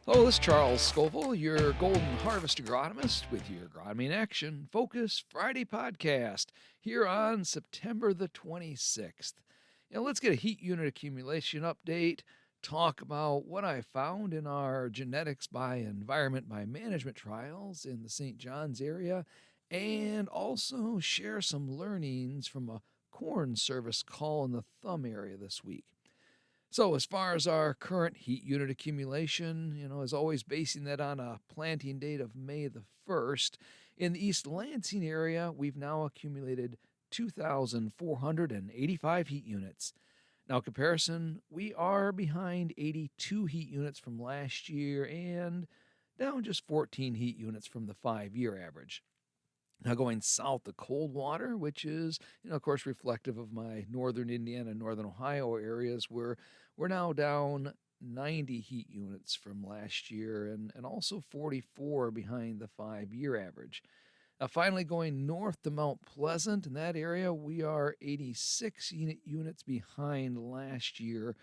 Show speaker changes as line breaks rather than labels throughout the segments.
Hello, this is Charles Scoville, your Golden Harvest agronomist with your Agronomy in Action Focus Friday podcast here on September the 26th. Let's get a heat unit accumulation update, talk about what I found in our genetics by environment by management trials in the St. John's area, and also share some learnings from a corn service call in the Thumb area this week. So, as far as our current heat unit accumulation, as always, basing that on a planting date of May the 1st, in the East Lansing area, we've now accumulated 2,485 heat units. Now, comparison, we are behind 82 heat units from last year and down just 14 heat units from the 5-year average. Now, going south to Coldwater, which is, of course, reflective of my northern Indiana and northern Ohio areas, where we're now down 90 heat units from last year and also 44 behind the 5-year average. Now, finally, going north to Mount Pleasant, in that area, we are 86 units behind last year,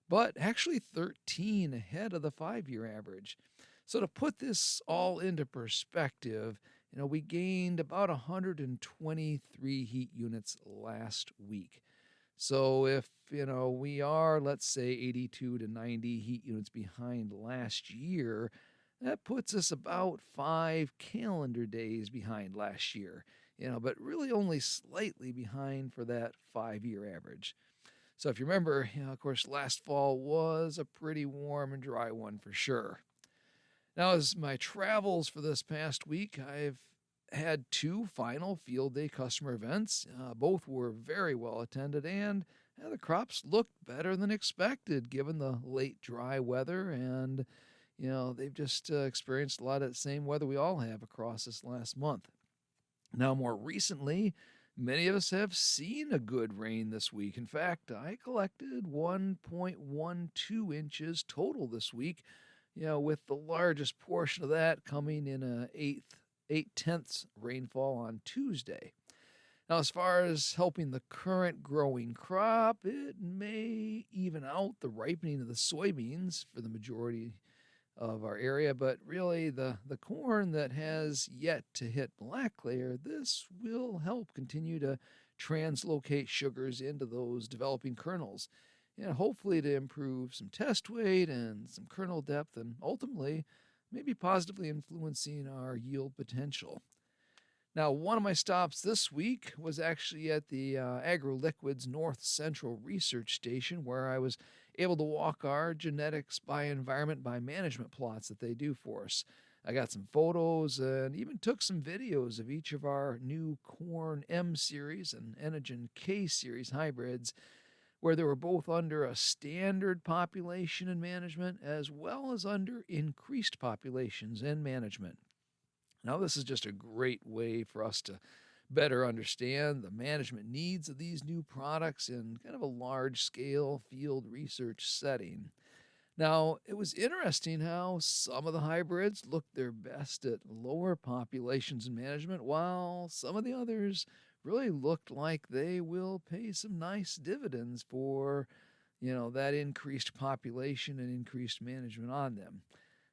but actually 13 ahead of the 5-year average. So, to put this all into perspective, we gained about 123 heat units last week. So if, we are, let's say, 82 to 90 heat units behind last year, that puts us about 5 calendar days behind last year, but really only slightly behind for that 5-year average. So if you remember, of course, last fall was a pretty warm and dry one for sure. Now, as my travels for this past week, I've had 2 final field day customer events. Both were very well attended, and the crops looked better than expected given the late dry weather. And, they've just experienced a lot of the same weather we all have across this last month. Now, more recently, many of us have seen a good rain this week. In fact, I collected 1.12 inches total this week, with the largest portion of that coming in a 8/10 rainfall on Tuesday. Now, as far as helping the current growing crop, it may even out the ripening of the soybeans for the majority of our area, but really the corn that has yet to hit black layer, this will help continue to translocate sugars into those developing kernels, hopefully to improve some test weight and some kernel depth, and ultimately maybe positively influencing our yield potential. Now, one of my stops this week was actually at the AgroLiquid's North Central Research Station, where I was able to walk our genetics by environment by management plots that they do for us. I got some photos and even took some videos of each of our new corn M series and Enogen K series hybrids, where they were both under a standard population and management as well as under increased populations and management. Now, this is just a great way for us to better understand the management needs of these new products in kind of a large scale field research setting. Now, it was interesting how some of the hybrids looked their best at lower populations and management, while some of the others really looked like they will pay some nice dividends for, that increased population and increased management on them.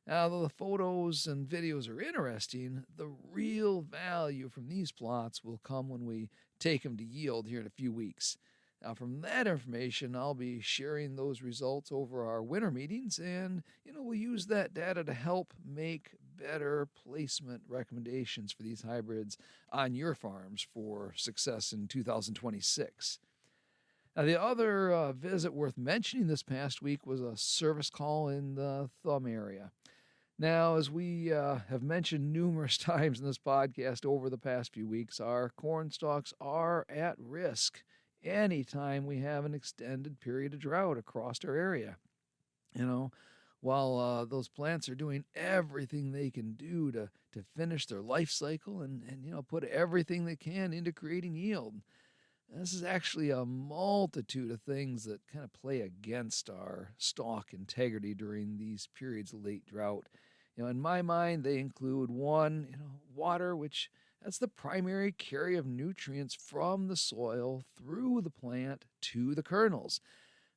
Now, though the photos and videos are interesting, the real value from these plots will come when we take them to yield here in a few weeks. Now, from that information, I'll be sharing those results over our winter meetings, and, we'll use that data to help make better placement recommendations for these hybrids on your farms for success in 2026. Now, the other visit worth mentioning this past week was a service call in the Thumb area. Now, as we have mentioned numerous times in this podcast over the past few weeks, our corn stalks are at risk anytime we have an extended period of drought across our area. While those plants are doing everything they can do to finish their life cycle and put everything they can into creating yield. This is actually a multitude of things that kind of play against our stalk integrity during these periods of late drought. In my mind, they include one, water, which that's the primary carrier of nutrients from the soil through the plant to the kernels.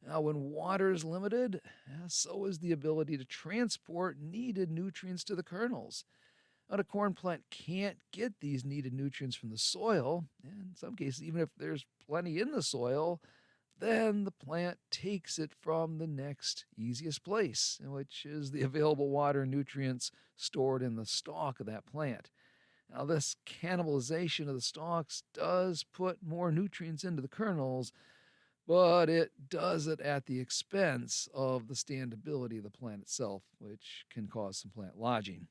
Now, when water is limited, so is the ability to transport needed nutrients to the kernels. Now, the corn plant can't get these needed nutrients from the soil, and in some cases, even if there's plenty in the soil, then the plant takes it from the next easiest place, which is the available water and nutrients stored in the stalk of that plant. Now, this cannibalization of the stalks does put more nutrients into the kernels, but it does it at the expense of the standability of the plant itself, which can cause some plant lodging.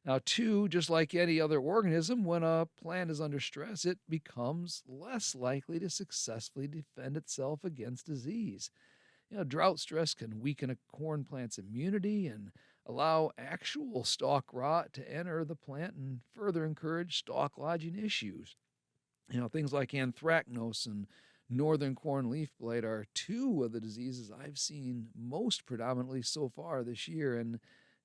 Now, two, just like any other organism, when a plant is under stress, it becomes less likely to successfully defend itself against disease. Drought stress can weaken a corn plant's immunity and allow actual stalk rot to enter the plant and further encourage stalk lodging issues. Things like anthracnose and northern corn leaf blight are two of the diseases I've seen most predominantly so far this year, and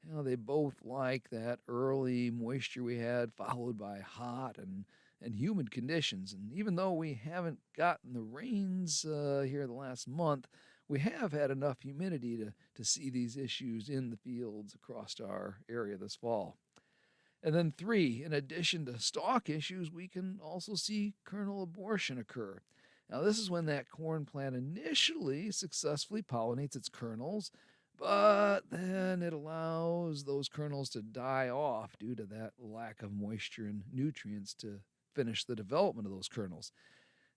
they both like that early moisture we had, followed by hot and humid conditions. And even though we haven't gotten the rains here the last month, we have had enough humidity to see these issues in the fields across our area this fall. And then three, in addition to stalk issues, we can also see kernel abortion occur. Now, this is when that corn plant initially successfully pollinates its kernels, but then it allows those kernels to die off due to that lack of moisture and nutrients to finish the development of those kernels.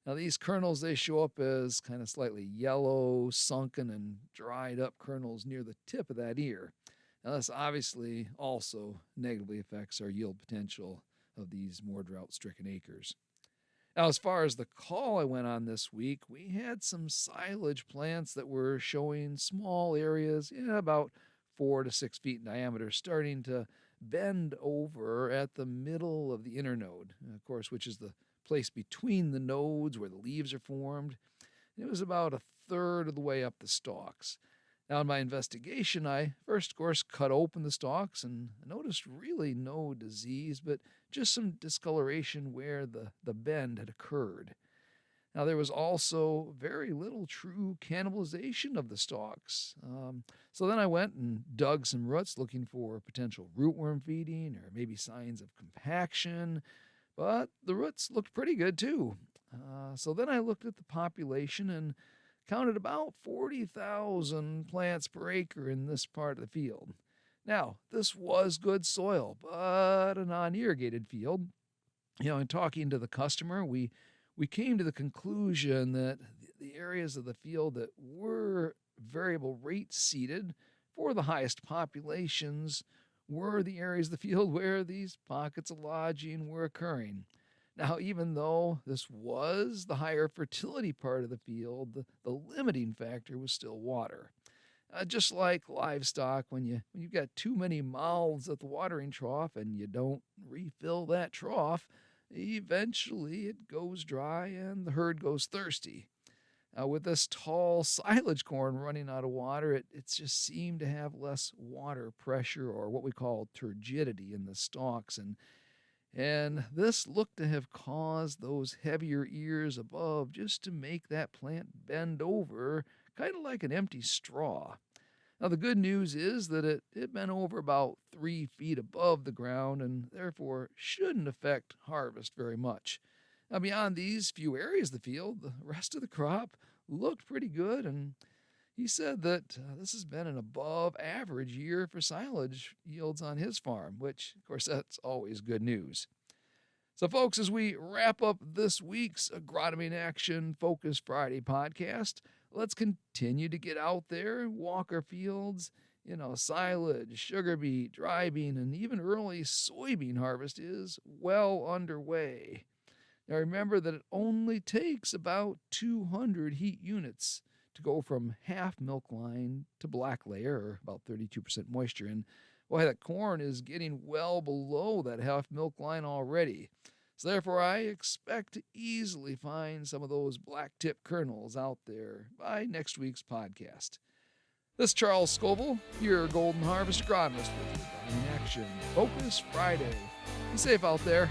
Now, these kernels, they show up as kind of slightly yellow, sunken, and dried up kernels near the tip of that ear. Now, this obviously also negatively affects our yield potential of these more drought-stricken acres. Now, as far as the call I went on this week, we had some silage plants that were showing small areas, about 4 to 6 feet in diameter, starting to bend over at the middle of the internode, of course, which is the place between the nodes where the leaves are formed. It was about a third of the way up the stalks. Now, in my investigation, I first, of course, cut open the stalks and noticed really no disease, but just some discoloration where the bend had occurred. Now, there was also very little true cannibalization of the stalks. So then I went and dug some roots looking for potential rootworm feeding or maybe signs of compaction, but the roots looked pretty good too. So then I looked at the population and counted about 40,000 plants per acre in this part of the field. Now, this was good soil, but a non-irrigated field. In talking to the customer, we came to the conclusion that the areas of the field that were variable rate seeded for the highest populations were the areas of the field where these pockets of lodging were occurring. Now, even though this was the higher fertility part of the field, the limiting factor was still water. Just like livestock, when you've got too many mouths at the watering trough and you don't refill that trough, eventually it goes dry and the herd goes thirsty. With this tall silage corn running out of water, it just seemed to have less water pressure, or what we call turgidity, in the stalks, and this looked to have caused those heavier ears above just to make that plant bend over, kind of like an empty straw. Now, the good news is that it bent over about 3 feet above the ground and therefore shouldn't affect harvest very much. Now, beyond these few areas of the field, the rest of the crop looked pretty good, and he said that this has been an above average year for silage yields on his farm, which, of course, that's always good news. So, folks, as we wrap up this week's Agronomy in Action Focus Friday podcast, let's continue to get out there and walk our fields. Silage, sugar beet, dry bean, and even early soybean harvest is well underway. Now, remember that it only takes about 200 heat units to go from half milk line to black layer, or about 32% moisture. And boy, that corn is getting well below that half milk line already. So therefore, I expect to easily find some of those black tip kernels out there by next week's podcast. This is Charles Scoville, your Golden Harvest agronomist with you in Action Focus Friday. Be safe out there.